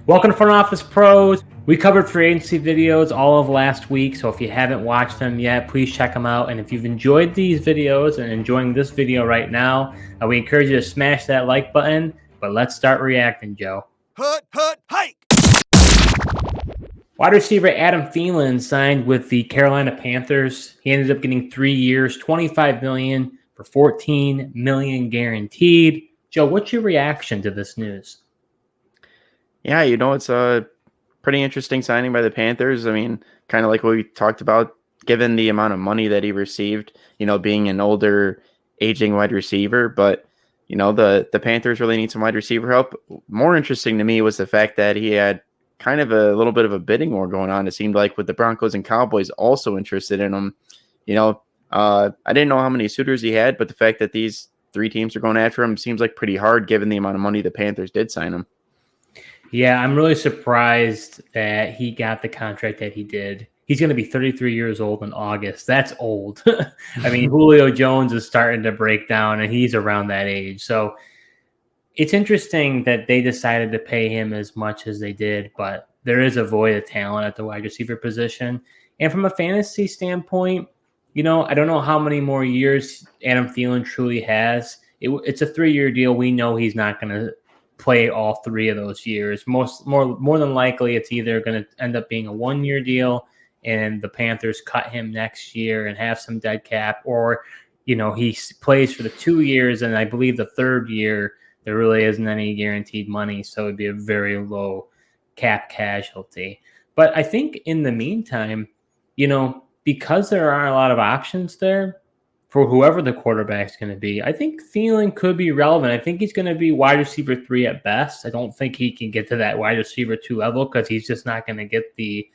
Welcome to Front Office Pros. We covered free agency videos all of last week, so if you haven't watched them yet, please check them out. And if you've enjoyed these videos and enjoying this video right now, we encourage you to smash that like button. But let's start reacting, Joe. Hike! Wide receiver Adam Thielen signed with the Carolina Panthers. He ended up getting 3 years, $25 million for $14 million guaranteed. Joe, what's your reaction to this news? Yeah, it's a pretty interesting signing by the Panthers. I mean, kind of like what we talked about, given the amount of money that he received, being an older, aging wide receiver. But, the Panthers really need some wide receiver help. More interesting to me was the fact that he had kind of a little bit of a bidding war going on. It seemed like with the Broncos and Cowboys also interested in him. I didn't know how many suitors he had, but the fact that these three teams are going after him seems like pretty hard given the amount of money the Panthers did sign him. Yeah, I'm really surprised that he got the contract that he did. He's going to be 33 years old in August. That's old. I mean, Julio Jones is starting to break down, and he's around that age. So it's interesting that they decided to pay him as much as they did, but there is a void of talent at the wide receiver position. And from a fantasy standpoint, I don't know how many more years Adam Thielen truly has. It's a 3-year deal. We know he's not going to play all 3 of those years. More than likely, it's either going to end up being a 1-year deal and the Panthers cut him next year and have some dead cap, or he plays for the 2 years, and I believe the 3rd year there really isn't any guaranteed money, so it'd be a very low cap casualty. But I think in the meantime, because there are a lot of options there for whoever the quarterback's going to be, I think Thielen could be relevant. I think he's going to be wide receiver 3 at best. I don't think he can get to that wide receiver 2 level because he's just not going to get the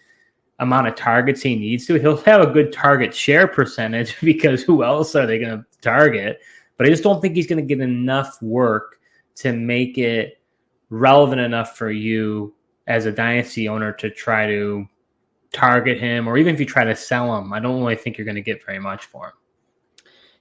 amount of targets he needs to. He'll have a good target share percentage because who else are they going to target? But I just don't think he's going to get enough work to make it relevant enough for you as a dynasty owner to try to target him, or even if you try to sell him, I don't really think you're going to get very much for him.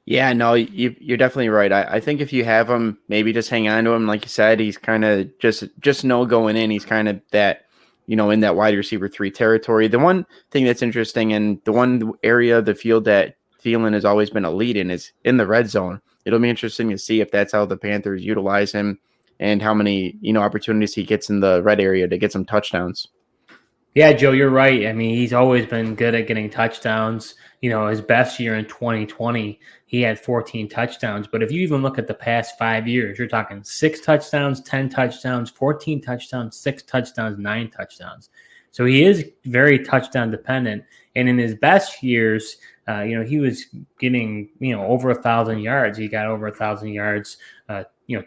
Yeah, no, you're definitely right. I think if you have him, maybe just hang on to him. Like you said, he's kind of just no going in. He's kind of that, in that wide receiver 3 territory. The one thing that's interesting, and the one area of the field that Thielen has always been a lead in, is in the red zone. It'll be interesting to see if that's how the Panthers utilize him and how many, opportunities he gets in the red area to get some touchdowns. Yeah, Joe, you're right. I mean, he's always been good at getting touchdowns. His best year in 2020, he had 14 touchdowns. But if you even look at the past 5 years, you're talking 6 touchdowns, 10 touchdowns, 14 touchdowns, 6 touchdowns, 9 touchdowns. So he is very touchdown dependent. And in his best years, he was getting, over 1,000 yards. He got over 1,000 yards,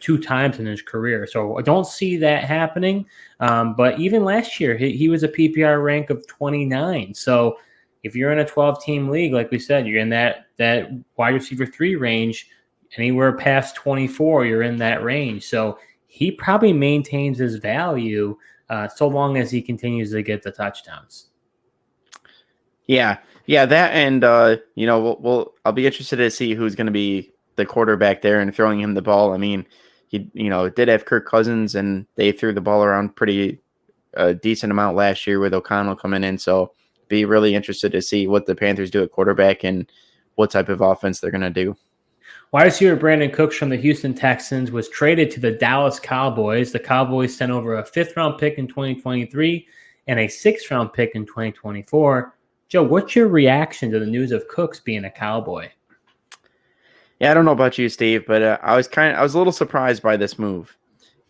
2 times in his career. So I don't see that happening. But even last year, he was a PPR rank of 29. So if you're in a 12-team league, like we said, you're in that wide receiver 3 range. Anywhere past 24, you're in that range. So he probably maintains his value so long as he continues to get the touchdowns. Yeah, that, and I'll be interested to see who's going to be the quarterback there and throwing him the ball. I mean, he did have Kirk Cousins, and they threw the ball around pretty decent amount last year with O'Connell coming in. So be really interested to see what the Panthers do at quarterback and what type of offense they're going to do. Wide receiver Brandin Cooks from the Houston Texans was traded to the Dallas Cowboys. The Cowboys sent over a 5th-round pick in 2023 and a 6th-round pick in 2024. Joe, what's your reaction to the news of Cooks being a Cowboy? Yeah, I don't know about you, Steve, but I was a little surprised by this move.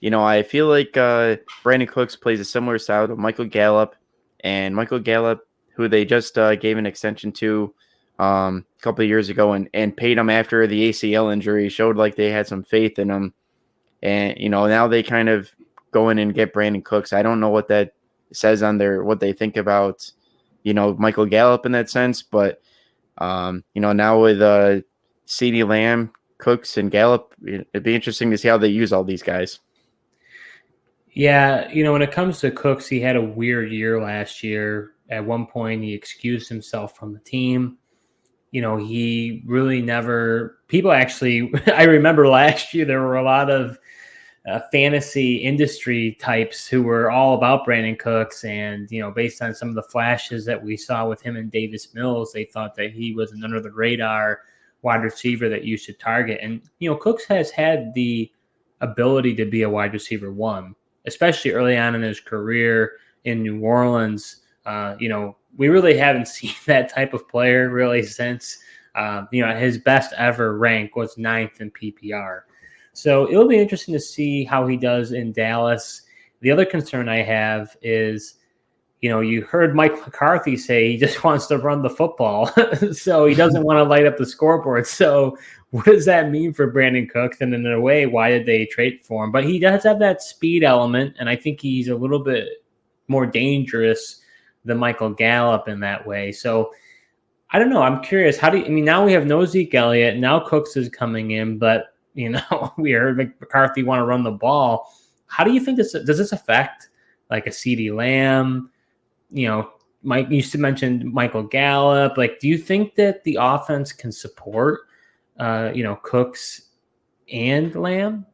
I feel like Brandin Cooks plays a similar style to Michael Gallup, and Michael Gallup, who they just gave an extension to a couple of years ago and paid him after the ACL injury, showed like they had some faith in him. And, now they kind of go in and get Brandin Cooks. I don't know what that says on what they think about, Michael Gallup in that sense. But, now with CeeDee Lamb, Cooks, and Gallup, it'd be interesting to see how they use all these guys. Yeah, when it comes to Cooks, he had a weird year last year. At one point, he excused himself from the team. He really never – people actually – I remember last year there were a lot of fantasy industry types who were all about Brandin Cooks. And, based on some of the flashes that we saw with him and Davis Mills, they thought that he was an under the radar wide receiver that you should target. And, Cooks has had the ability to be a wide receiver one, especially early on in his career in New Orleans. We really haven't seen that type of player really since, his best ever rank was 9th in PPR. So it'll be interesting to see how he does in Dallas. The other concern I have is, you heard Mike McCarthy say he just wants to run the football. So he doesn't want to light up the scoreboard. So what does that mean for Brandin Cooks? And in a way, why did they trade for him? But he does have that speed element, and I think he's a little bit more dangerous than Michael Gallup in that way. So I don't know. I'm curious. Now we have no Zeke Elliott. Now Cooks is coming in, but we heard McCarthy want to run the ball. How do you think does this affect like a CeeDee Lamb? Mike used to mention Michael Gallup. Like, do you think that the offense can support, Cooks and Lamb?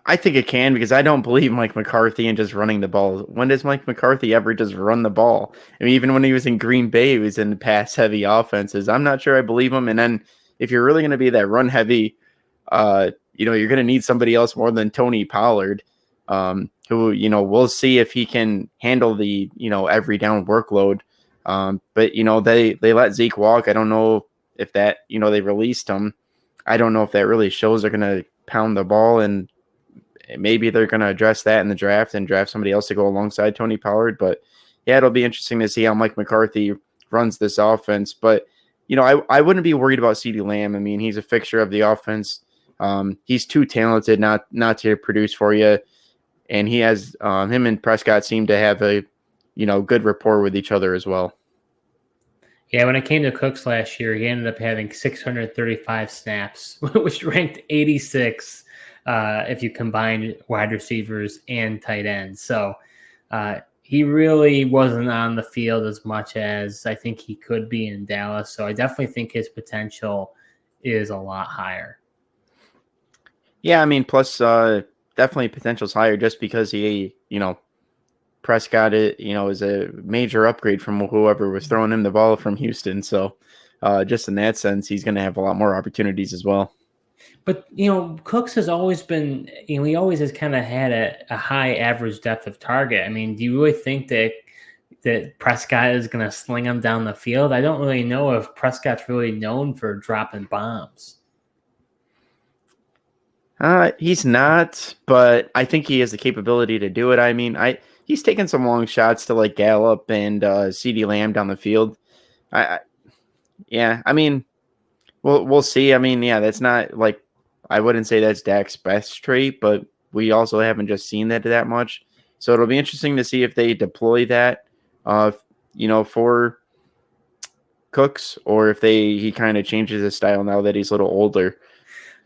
I think it can, because I don't believe Mike McCarthy in just running the ball. When does Mike McCarthy ever just run the ball? I mean, even when he was in Green Bay, he was in pass-heavy offenses. I'm not sure I believe him. And then if you're really going to be that run-heavy, you're going to need somebody else more than Tony Pollard, who, we'll see if he can handle the, every down workload. But, they let Zeke walk. I don't know if that, they released him. I don't know if that really shows they're going to pound the ball, and maybe they're going to address that in the draft and draft somebody else to go alongside Tony Pollard. But yeah, it'll be interesting to see how Mike McCarthy runs this offense. But, I wouldn't be worried about CeeDee Lamb. I mean, he's a fixture of the offense. He's too talented not to produce for you. And he has him and Prescott seem to have a, good rapport with each other as well. Yeah, when it came to Cooks last year, he ended up having 635 snaps, which ranked 86 if you combine wide receivers and tight ends. So he really wasn't on the field as much as I think he could be in Dallas. So I definitely think his potential is a lot higher. Yeah, I mean, plus definitely potential's higher just because he, Prescott, is a major upgrade from whoever was throwing him the ball from Houston. So just in that sense, he's going to have a lot more opportunities as well. But, Cooks has always been, he always has kind of had a high average depth of target. I mean, do you really think that Prescott is going to sling him down the field? I don't really know if Prescott's really known for dropping bombs. He's not, but I think he has the capability to do it. I mean, he's taken some long shots to like Gallup and CeeDee Lamb down the field. I mean, we'll see. I mean, yeah, that's not like, I wouldn't say that's Dak's best trait, but we also haven't just seen that much. So it'll be interesting to see if they deploy that, for Cooks, or if he kind of changes his style now that he's a little older.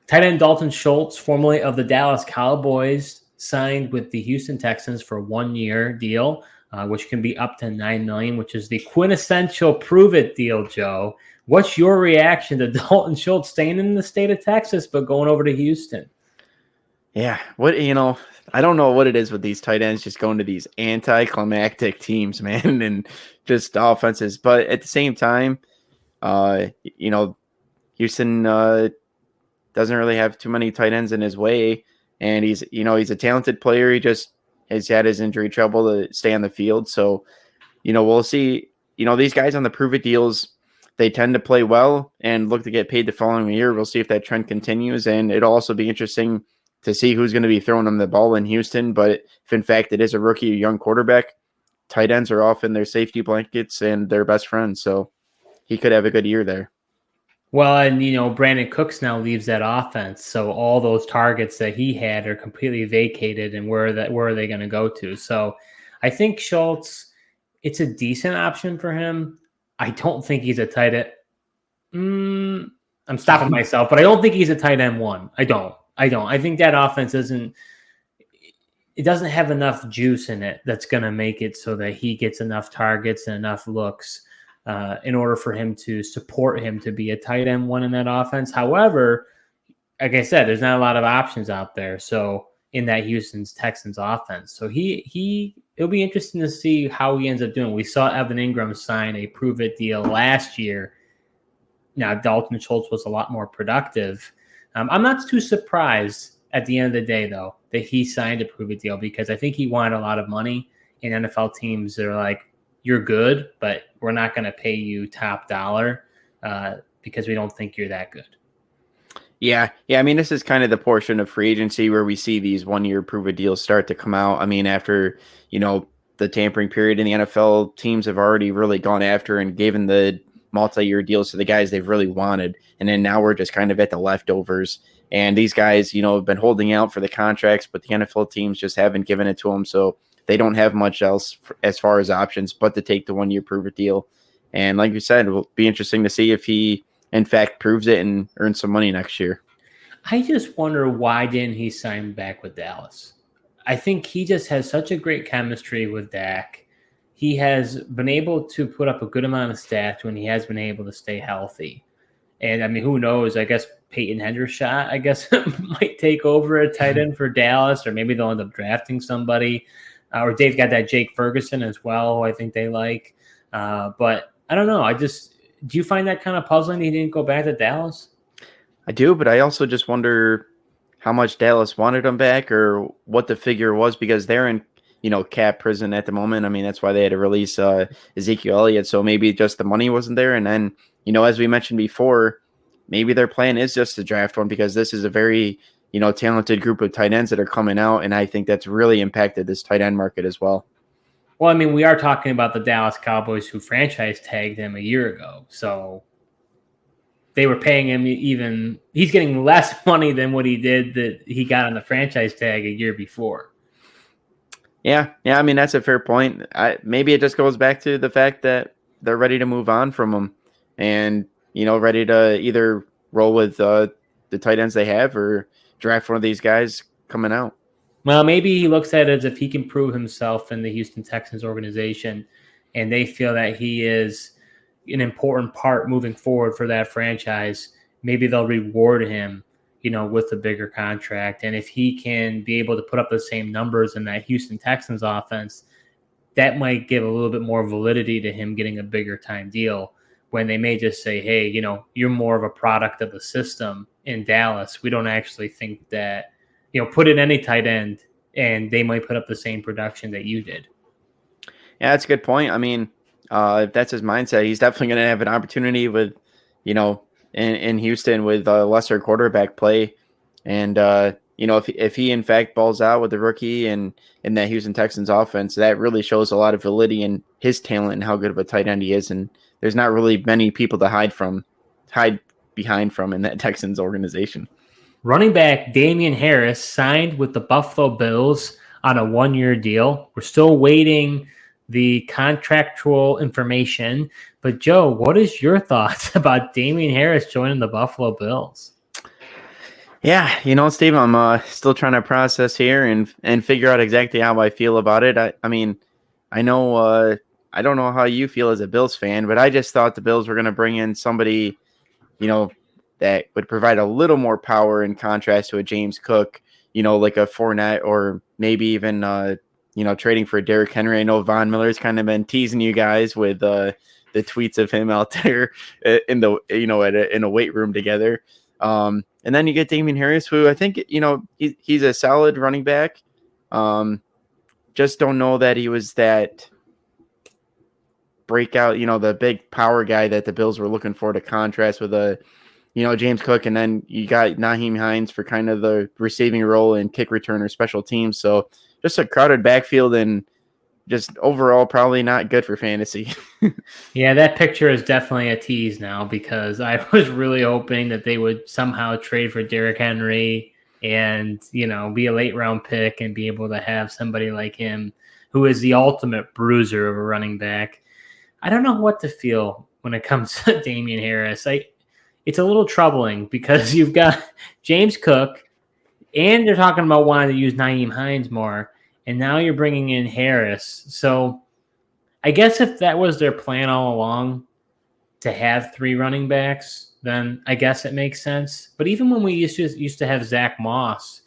Tight end Dalton Schultz, formerly of the Dallas Cowboys, signed with the Houston Texans for a 1-year deal, which can be up to $9 million, which is the quintessential prove-it deal, Joe. What's your reaction to Dalton Schultz staying in the state of Texas but going over to Houston? Yeah, I don't know what it is with these tight ends just going to these anticlimactic teams, man, and just offenses. But at the same time, Houston doesn't really have too many tight ends in his way, and he's a talented player. He just has had his injury trouble to stay on the field. So, we'll see. These guys on the prove-it deals, they tend to play well and look to get paid the following year. We'll see if that trend continues, and it'll also be interesting to see who's going to be throwing them the ball in Houston. But if, in fact, it is a rookie or young quarterback, tight ends are often their safety blankets and their best friends. So he could have a good year there. Well, and, Brandin Cooks now leaves that offense. So all those targets that he had are completely vacated, and where are they going to go to? So I think Schultz, it's a decent option for him. I don't think he's a tight end. I'm stopping myself, but I don't think he's a tight end one. I don't. I think that offense doesn't have enough juice in it that's going to make it so that he gets enough targets and enough looks in order for him to support him to be a tight end one in that offense. However, like I said, there's not a lot of options out there. So in that Houston's Texans offense, so it'll be interesting to see how he ends up doing. We saw Evan Ingram sign a prove it deal last year. Now Dalton Schultz was a lot more productive. I'm not too surprised at the end of the day, though, that he signed a prove it deal because I think he wanted a lot of money. In NFL teams that are like, you're good, but we're not going to pay you top dollar because we don't think you're that good. Yeah. I mean, this is kind of the portion of free agency where we see these 1 year prove it deals start to come out. I mean, after, the tampering period in the NFL, teams have already really gone after and given the multi-year deals to the guys they've really wanted. And then now we're just kind of at the leftovers. And these guys, have been holding out for the contracts, but the NFL teams just haven't given it to them. So they don't have much else as far as options but to take the 1 year prove it deal. And like you said, it will be interesting to see if he, in fact, proves it and earns some money next year. I just wonder why didn't he sign back with Dallas? I think he just has such a great chemistry with Dak. He has been able to put up a good amount of stats when he has been able to stay healthy. And, I mean, who knows? I guess Peyton Hendershot, might take over a tight end for Dallas, or maybe they'll end up drafting somebody. Or they've got that Jake Ferguson as well, who I think they like. But I don't know. Do you find that kind of puzzling that he didn't go back to Dallas? I do, but I also just wonder how much Dallas wanted him back or what the figure was because they're in, cap prison at the moment. I mean, that's why they had to release Ezekiel Elliott. So maybe just the money wasn't there. And then, as we mentioned before, maybe their plan is just to draft one because this is a very, talented group of tight ends that are coming out. And I think that's really impacted this tight end market as well. Well, I mean, we are talking about the Dallas Cowboys who franchise tagged him a year ago. So they were paying him he's getting less money than what he did that he got on the franchise tag a year before. Yeah. I mean, that's a fair point. Maybe it just goes back to the fact that they're ready to move on from him and, ready to either roll with the tight ends they have or draft one of these guys coming out. Well, maybe he looks at it as if he can prove himself in the Houston Texans organization and they feel that he is an important part moving forward for that franchise. Maybe they'll reward him, with a bigger contract. And if he can be able to put up the same numbers in that Houston Texans offense, that might give a little bit more validity to him getting a bigger time deal when they may just say, hey, you're more of a product of the system in Dallas. We don't actually think that, put in any tight end and they might put up the same production that you did. Yeah, that's a good point. I mean, if that's his mindset, he's definitely going to have an opportunity with, in Houston with lesser quarterback play. And, if he in fact balls out with the rookie and in that Houston Texans offense, that really shows a lot of validity in his talent and how good of a tight end he is. And there's not really many people to hide behind from in that Texans organization. Running back Damien Harris signed with the Buffalo Bills on a 1 year deal. We're still waiting the contractual information. But Joe, what is your thoughts about Damien Harris joining the Buffalo Bills? Yeah, Steve, I'm still trying to process here and figure out exactly how I feel about it. I mean, I know I don't know how you feel as a Bills fan, but I just thought the Bills were going to bring in somebody, that would provide a little more power in contrast to a James Cook, like a Fournette or maybe even trading for Derrick Henry. I know Von Miller's kind of been teasing you guys with the tweets of him out there in the in a weight room together. And then you get Damien Harris, who I think he's a solid running back. Just don't know that he was that breakout, the big power guy that the Bills were looking for to contrast with James Cook. And then you got Nyheim Hines for kind of the receiving role and kick returner special teams. So just a crowded backfield and just overall probably not good for fantasy. Yeah, that picture is definitely a tease now because I was really hoping that they would somehow trade for Derrick Henry and, be a late round pick and be able to have somebody like him who is the ultimate bruiser of a running back. I don't know what to feel when it comes to Damien Harris. It's a little troubling because you've got James Cook and they're talking about wanting to use Nyheim Hines more. And now you're bringing in Harris. So I guess if that was their plan all along, to have 3 running backs, then I guess it makes sense. But even when we used to have Zach Moss,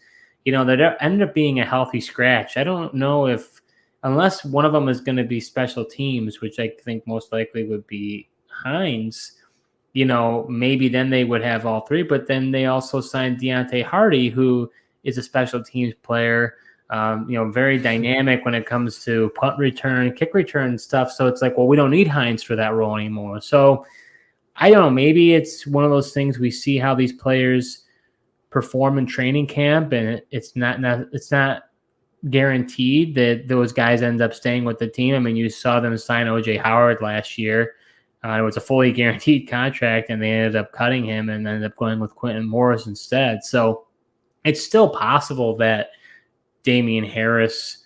that ended up being a healthy scratch. I don't know if, unless one of them is going to be special teams, which I think most likely would be Hines, maybe then they would have all 3. But then they also signed Deontay Hardy, who is a special teams player, very dynamic when it comes to punt return, kick return stuff. So it's like, well, we don't need Hines for that role anymore. So I don't know. Maybe it's one of those things we see how these players perform in training camp, and it's not guaranteed that those guys end up staying with the team. I mean, you saw them sign O.J. Howard last year. It was a fully guaranteed contract, and they ended up cutting him and ended up going with Quentin Morris instead. So it's still possible that Damien Harris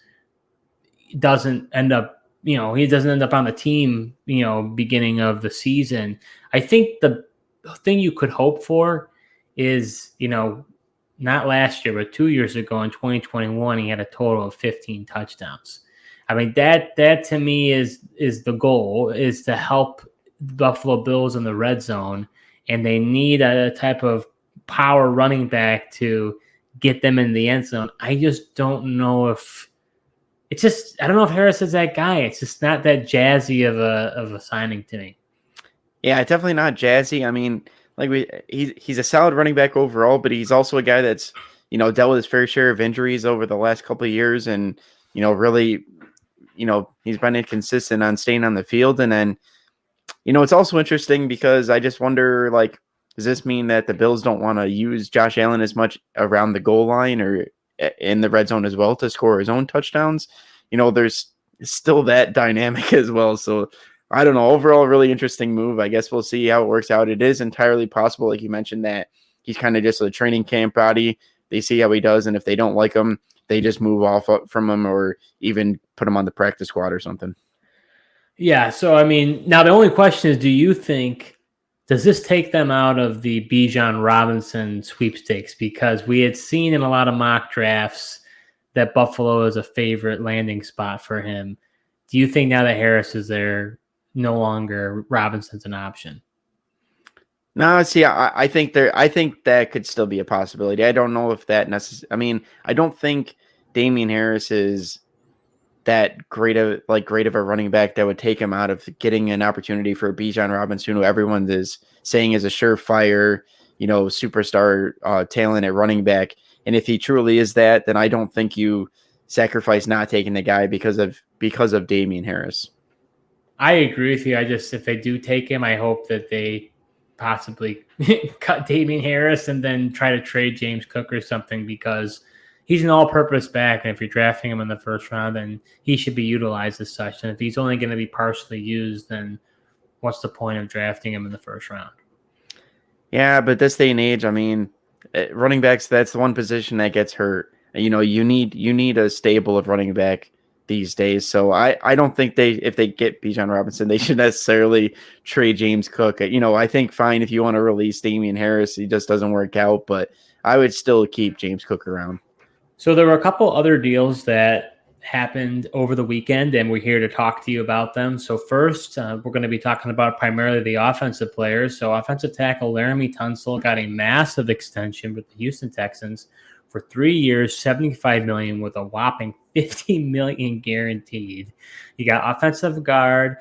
doesn't end up, he doesn't end up on the team, beginning of the season. I think the thing you could hope for is, not last year, but 2 years ago in 2021, he had a total of 15 touchdowns. I mean, that to me is the goal, is to help the Buffalo Bills in the red zone, and they need a type of power running back to get them in the end zone. I just don't know if I don't know if Harris is that guy. It's just not that jazzy of a signing to me. Yeah, definitely not jazzy. I mean, he's a solid running back overall, but he's also a guy that's, dealt with his fair share of injuries over the last couple of years, and really, he's been inconsistent on staying on the field. And then, it's also interesting because I just wonder, does this mean that the Bills don't want to use Josh Allen as much around the goal line or in the red zone as well to score his own touchdowns? There's still that dynamic as well. So I don't know. Overall, really interesting move. I guess we'll see how it works out. It is entirely possible, like you mentioned, that he's kind of just a training camp body. They see how he does, and if they don't like him, they just move off from him or even put him on the practice squad or something. Yeah, so I mean, now the only question is, does this take them out of the Bijan Robinson sweepstakes? Because we had seen in a lot of mock drafts that Buffalo is a favorite landing spot for him. Do you think now that Harris is there, no longer Robinson's an option? No, see, I think that could still be a possibility. I don't know if that I mean, I don't think Damien Harris is that great of a running back that would take him out of getting an opportunity for Bijan Robinson, who everyone is saying is a surefire, superstar talent at running back. And if he truly is that, then I don't think you sacrifice not taking the guy because of Damien Harris. I agree with you. If they do take him, I hope that they possibly cut Damien Harris and then try to trade James Cook or something, because he's an all-purpose back, and if you're drafting him in the first round, then he should be utilized as such. And if he's only going to be partially used, then what's the point of drafting him in the first round? Yeah, but this day and age, I mean, running backs, that's the one position that gets hurt. You need a stable of running back these days. So I don't think if they get Bijan Robinson, they should necessarily trade James Cook. I think fine if you want to release Damien Harris, he just doesn't work out, but I would still keep James Cook around. So there were a couple other deals that happened over the weekend, and we're here to talk to you about them. So first, we're going to be talking about primarily the offensive players. So offensive tackle Laremy Tunsil got a massive extension with the Houston Texans for 3 years, $75 million, with a whopping $50 million guaranteed. You got offensive guard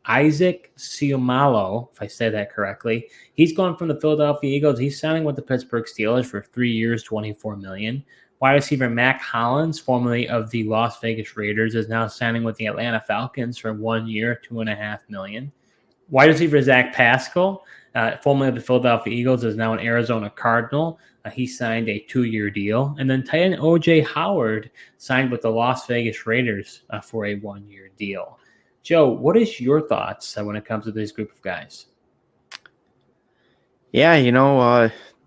Issac Seumalo, if I say that correctly. He's going from the Philadelphia Eagles. He's signing with the Pittsburgh Steelers for 3 years, $24 million. Wide receiver Mack Hollins, formerly of the Las Vegas Raiders, is now signing with the Atlanta Falcons for 1 year, $2.5 million. Wide receiver Zach Pascal, formerly of the Philadelphia Eagles, is now an Arizona Cardinal. He signed a 2-year deal. And then tight end O.J. Howard signed with the Las Vegas Raiders for a 1-year deal. Joe, what is your thoughts when it comes to this group of guys? Yeah,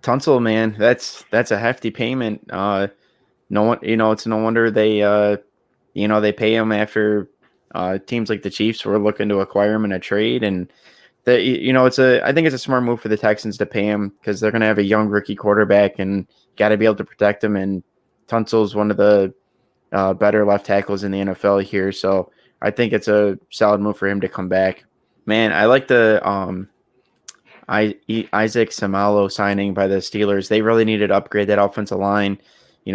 Tunsil, man, that's a hefty payment. It's no wonder they pay him after teams like the Chiefs were looking to acquire him in a trade, and I think it's a smart move for the Texans to pay him because they're going to have a young rookie quarterback and got to be able to protect him. And Tunsil's one of the better left tackles in the NFL here, so I think it's a solid move for him to come back. Man, I like the Isaac Seumalo signing by the Steelers. They really needed to upgrade that offensive line,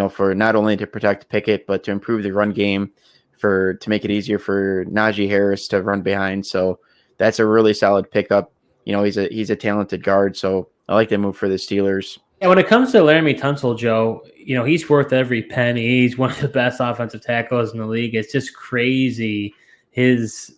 for not only to protect Pickett, but to improve the run game to make it easier for Najee Harris to run behind. So that's a really solid pickup. He's a talented guard. So I like that move for the Steelers. Yeah, when it comes to Laremy Tunsil, Joe, he's worth every penny. He's one of the best offensive tackles in the league. It's just crazy his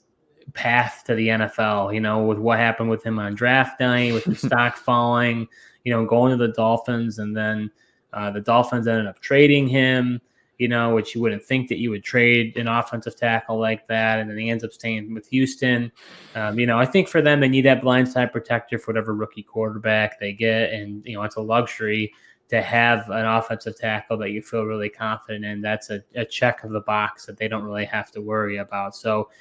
path to the NFL, with what happened with him on draft night, with his stock falling, going to the Dolphins, and then the Dolphins ended up trading him, which you wouldn't think that you would trade an offensive tackle like that, and then he ends up staying with Houston. I think for them, they need that blindside protector for whatever rookie quarterback they get, and it's a luxury to have an offensive tackle that you feel really confident in. That's a check of the box that they don't really have to worry about. So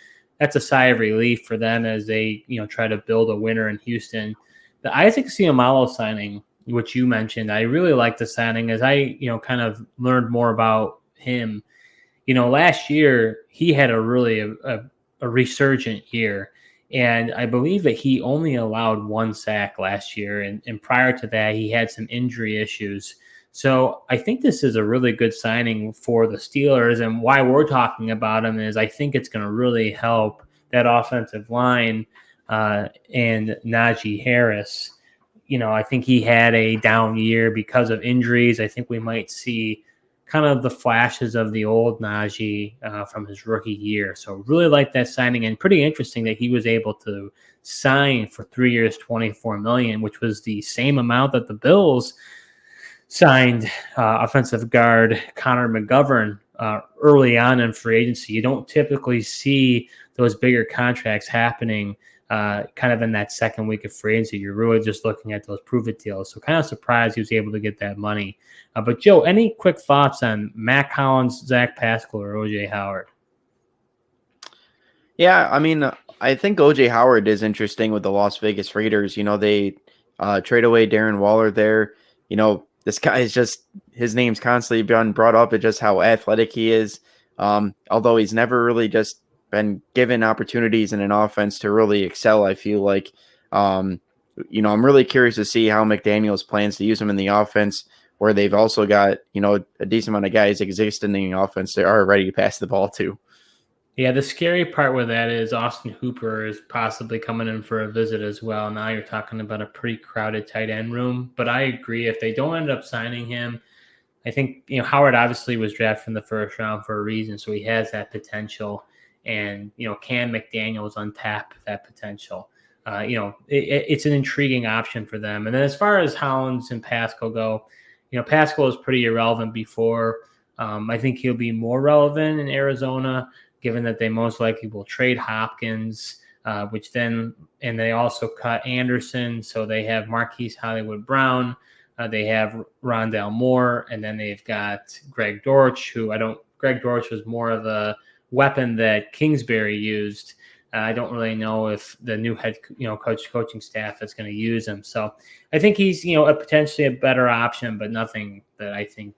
that's a sigh of relief for them as they, try to build a winner in Houston. The Isaac Seumalo signing, which you mentioned, I really like the signing as I, kind of learned more about him. Last year he had a really a resurgent year, and I believe that he only allowed 1 sack last year, and prior to that he had some injury issues. So I think this is a really good signing for the Steelers, and why we're talking about him is I think it's going to really help that offensive line and Najee Harris. I think he had a down year because of injuries. I think we might see kind of the flashes of the old Najee from his rookie year. So really like that signing, and pretty interesting that he was able to sign for 3 years, $24 million, which was the same amount that the Bills signed offensive guard Connor McGovern early on in free agency. You don't typically see those bigger contracts happening kind of in that second week of free agency. You're really just looking at those prove-it deals. So kind of surprised he was able to get that money. But, Joe, any quick thoughts on Mack, Hollins, Zach Pascal, or O.J. Howard? Yeah, I mean, I think O.J. Howard is interesting with the Las Vegas Raiders. They trade away Darren Waller there. This guy is just, his name's constantly been brought up at just how athletic he is. Although he's never really just been given opportunities in an offense to really excel, I feel like. I'm really curious to see how McDaniels plans to use him in the offense, where they've also got, a decent amount of guys existing in the offense that are ready to pass the ball to. Yeah, the scary part with that is Austin Hooper is possibly coming in for a visit as well. Now you're talking about a pretty crowded tight end room. But I agree, if they don't end up signing him, I think, Howard obviously was drafted in the first round for a reason, so he has that potential. And, can McDaniels untap that potential? It's an intriguing option for them. And then as far as Hollins and Pascal go, Pascal was pretty irrelevant before. I think he'll be more relevant in Arizona, given that they most likely will trade Hopkins, and they also cut Anderson. So they have Marquise Hollywood Brown. They have Rondale Moore, and then they've got Greg Dortch, Greg Dortch was more of a weapon that Kingsbury used. I don't really know if the new head, coaching staff is going to use him. So I think he's, potentially a better option, but nothing that I think,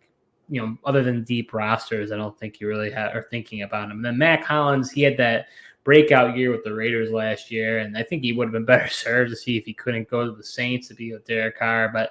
other than deep rosters, I don't think you really are thinking about him. And then Mack Hollins, he had that breakout year with the Raiders last year, and I think he would have been better served to see if he couldn't go to the Saints to be with Derek Carr. But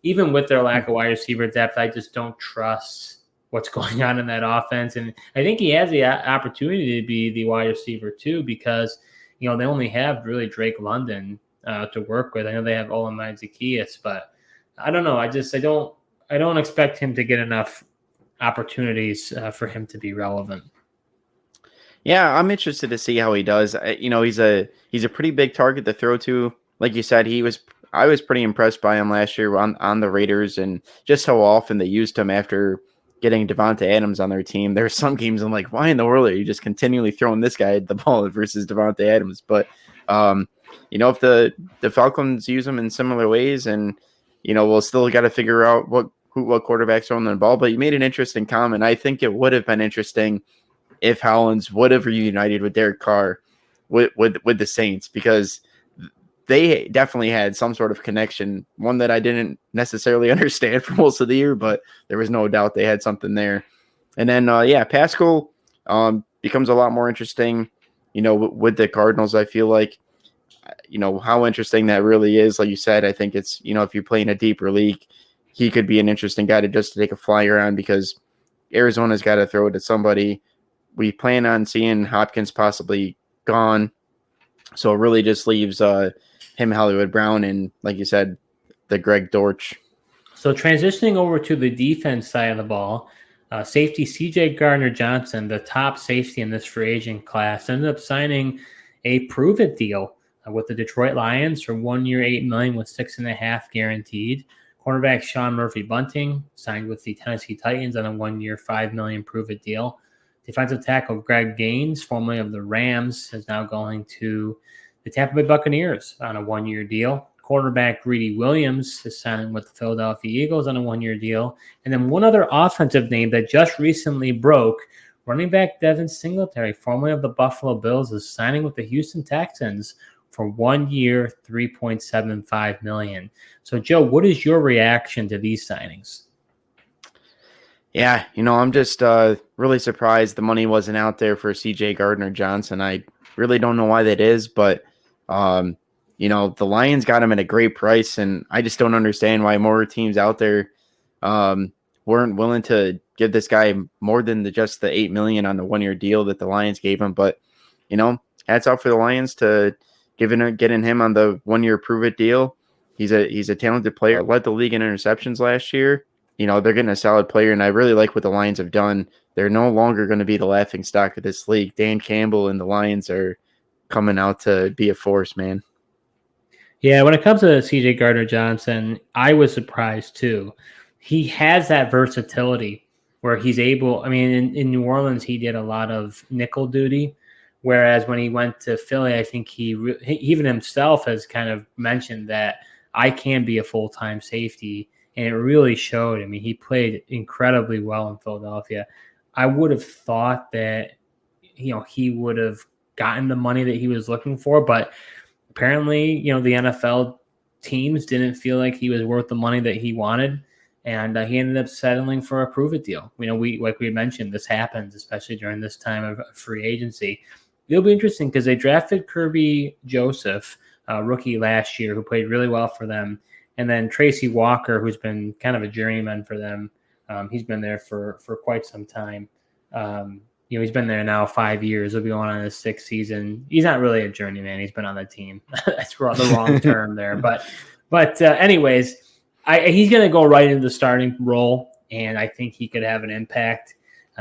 even with their lack of wide receiver depth, I just don't trust what's going on in that offense. And I think he has the opportunity to be the wide receiver too, because, they only have really Drake London to work with. I know they have Olamide Zaccheaus, but I don't know. I don't expect him to get enough opportunities for him to be relevant. Yeah, I'm interested to see how he does. He's a pretty big target to throw to. Like you said, I was pretty impressed by him last year on the Raiders, and just how often they used him after getting Devontae Adams on their team. There are some games I'm like, why in the world are you just continually throwing this guy the ball versus Devontae Adams? But if the Falcons use him in similar ways, and we'll still got to figure out what quarterback's throwing the ball. But you made an interesting comment. I think it would have been interesting if Hollins would have reunited with Derek Carr with the Saints, because they definitely had some sort of connection, one that I didn't necessarily understand for most of the year, but there was no doubt they had something there. And then, Pascal becomes a lot more interesting, with the Cardinals, I feel like. how interesting that really is. Like you said, I think it's, if you play in a deeper league, he could be an interesting guy to take a flyer on because Arizona's got to throw it at somebody. We plan on seeing Hopkins possibly gone. So it really just leaves him, Hollywood Brown, and like you said, the Greg Dortch. So transitioning over to the defense side of the ball, safety CJ Gardner-Johnson, the top safety in this free agent class, ended up signing a prove-it deal with the Detroit Lions for 1 year, $8 million with $6.5 million guaranteed. Cornerback Sean Murphy-Bunting signed with the Tennessee Titans on a 1 year, $5 million prove-it deal. Defensive tackle Greg Gaines, formerly of the Rams, is now going to the Tampa Bay Buccaneers on a 1 year deal. Quarterback Greedy Williams is signing with the Philadelphia Eagles on a 1 year deal. And then one other offensive name that just recently broke, running back Devin Singletary, formerly of the Buffalo Bills, is signing with the Houston Texans for 1 year, $3.75 million. So, Joe, what is your reaction to these signings? Yeah, I'm just really surprised the money wasn't out there for CJ Gardner-Johnson. I really don't know why that is, but the Lions got him at a great price, and I just don't understand why more teams out there weren't willing to give this guy more than just the $8 million on the 1 year deal that the Lions gave him. But hats off for the Lions to getting him on the 1 year prove it deal. He's a talented player. Led the league in interceptions last year. They're getting a solid player, and I really like what the Lions have done. They're no longer going to be the laughing stock of this league. Dan Campbell and the Lions are coming out to be a force, man. Yeah, when it comes to CJ Gardner-Johnson, I was surprised too. He has that versatility where he's able, in New Orleans, he did a lot of nickel duty, whereas when he went to Philly, I think he even himself has kind of mentioned that I can be a full-time safety, and it really showed. He played incredibly well in Philadelphia. I would have thought that, he would have gotten the money that he was looking for, but apparently, the NFL teams didn't feel like he was worth the money that he wanted, and he ended up settling for a prove-it deal. Like we mentioned, this happens, especially during this time of free agency. It'll be interesting because they drafted Kirby Joseph, rookie last year, who played really well for them, and then Tracy Walker, who's been kind of a journeyman for them. He's been there for quite some time. He's been there now 5 years. He'll be going on his 6th season. He's not really a journeyman. He's been on the team. That's the wrong term there. But anyways, he's going to go right into the starting role, and I think he could have an impact.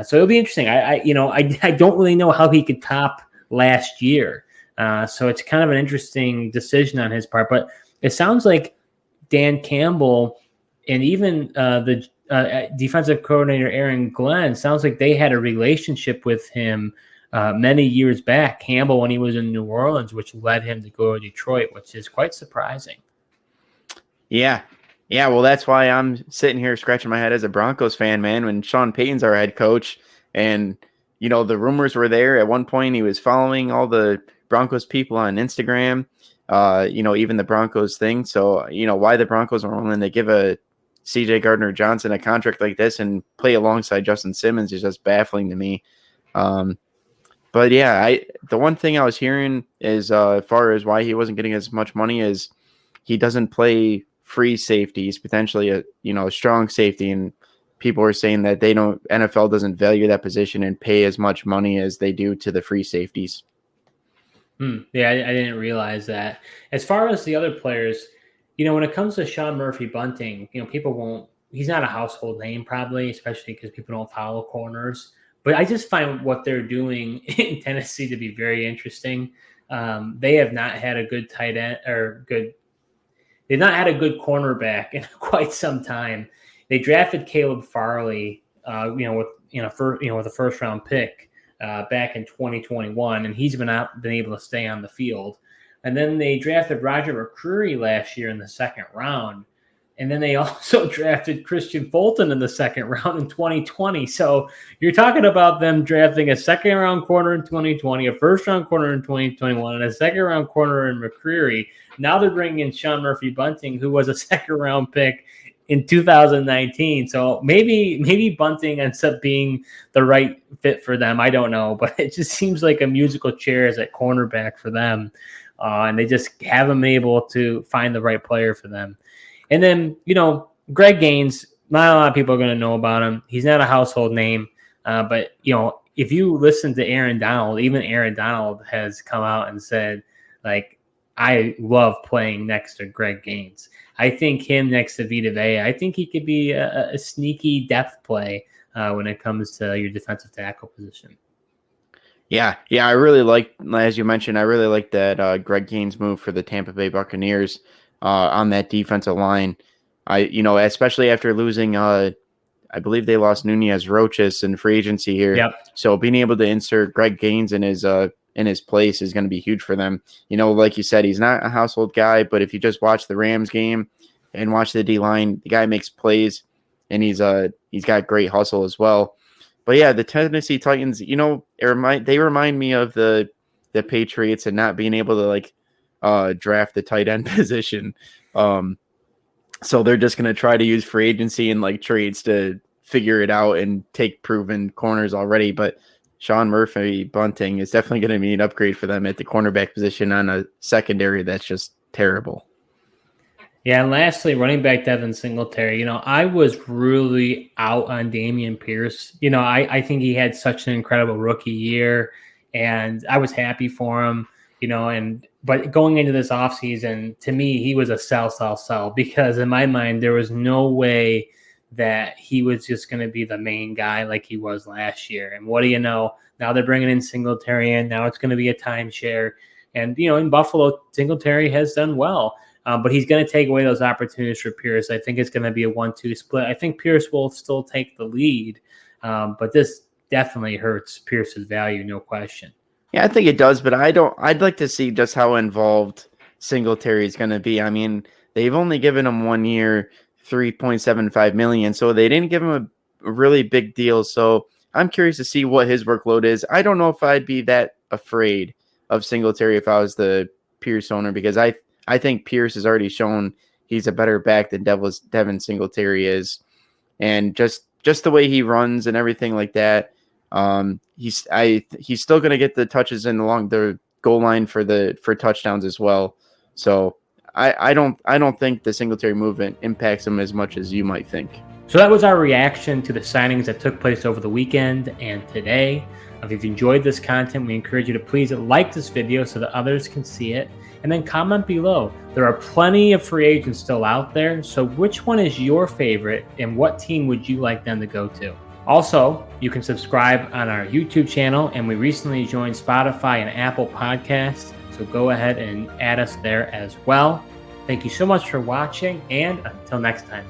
So it'll be interesting. I don't really know how he could top last year. So it's kind of an interesting decision on his part. But it sounds like Dan Campbell and even the defensive coordinator Aaron Glenn, sounds like they had a relationship with him many years back, Campbell, when he was in New Orleans, which led him to go to Detroit, which is quite surprising. Yeah, well, that's why I'm sitting here scratching my head as a Broncos fan, man, when Sean Payton's our head coach, and the rumors were there. At one point he was following all the Broncos people on Instagram, even the Broncos thing. So why the Broncos are willing to give a CJ Gardner-Johnson a contract like this and play alongside Justin Simmons is just baffling to me. But yeah, the one thing I was hearing is as far as why he wasn't getting as much money is he doesn't play free safety. He's potentially a strong safety, and people are saying that NFL doesn't value that position and pay as much money as they do to the free safeties. Yeah, I didn't realize that. As far as the other players, when it comes to Sean Murphy-Bunting, people won't – he's not a household name probably, especially because people don't follow corners. But I just find what they're doing in Tennessee to be very interesting. They have not had a good tight end or good – they've not had a good cornerback in quite some time. They drafted Caleb Farley, with a first-round pick back in 2021, and he's been able to stay on the field. And then they drafted Roger McCreary last year in the second round. And then they also drafted Christian Fulton in the second round in 2020. So you're talking about them drafting a second-round corner in 2020, a first-round corner in 2021, and a second-round corner in McCreary. Now they're bringing in Sean Murphy-Bunting, who was a second-round pick in 2019. So maybe Bunting ends up being the right fit for them. I don't know. But it just seems like a musical chairs at cornerback for them. and they just haven't been able to find the right player for them. And then, Greg Gaines, not a lot of people are going to know about him. He's not a household name, but, if you listen to Aaron Donald, even Aaron Donald has come out and said, like, I love playing next to Greg Gaines. I think him next to Vita Vea, I think he could be a sneaky depth play when it comes to your defensive tackle position. Yeah, I really like, as you mentioned, I really like that Greg Gaines move for the Tampa Bay Buccaneers on that defensive line. Especially after losing, I believe they lost Nunez Roches in free agency here. Yep. So being able to insert Greg Gaines in his place is going to be huge for them. Like you said, he's not a household guy, but if you just watch the Rams game and watch the D-line, the guy makes plays, and he's got great hustle as well. But yeah, the Tennessee Titans, they remind me of the Patriots and not being able to draft the tight end position. So they're just going to try to use free agency and trades to figure it out and take proven corners already. But Sean Murphy-Bunting is definitely going to be an upgrade for them at the cornerback position on a secondary that's just terrible. Yeah, and lastly, running back Devin Singletary. I was really out on Dameon Pierce. I think he had such an incredible rookie year, and I was happy for him. But going into this offseason, to me, he was a sell, because in my mind, there was no way that he was just going to be the main guy like he was last year. And what do you know? Now they're bringing in Singletary in. Now it's going to be a timeshare. And, in Buffalo, Singletary has done well. But he's going to take away those opportunities for Pierce. I think it's going to be a 1-2 split. I think Pierce will still take the lead. But this definitely hurts Pierce's value, no question. Yeah, I think it does, but I'd like to see just how involved Singletary is going to be. I mean, they've only given him 1 year, $3.75 million, so they didn't give him a really big deal. So I'm curious to see what his workload is. I don't know if I'd be that afraid of Singletary if I was the Pierce owner, because I think Pierce has already shown he's a better back than Devin Singletary is, and just the way he runs and everything like that. He's still going to get the touches in along the goal line for touchdowns as well. So I don't think the Singletary movement impacts him as much as you might think. So that was our reaction to the signings that took place over the weekend and today. If you've enjoyed this content, we encourage you to please like this video so that others can see it, and then comment below. There are plenty of free agents still out there, so which one is your favorite and what team would you like them to go to? Also, you can subscribe on our YouTube channel, and we recently joined Spotify and Apple Podcasts, so go ahead and add us there as well. Thank you so much for watching, and until next time.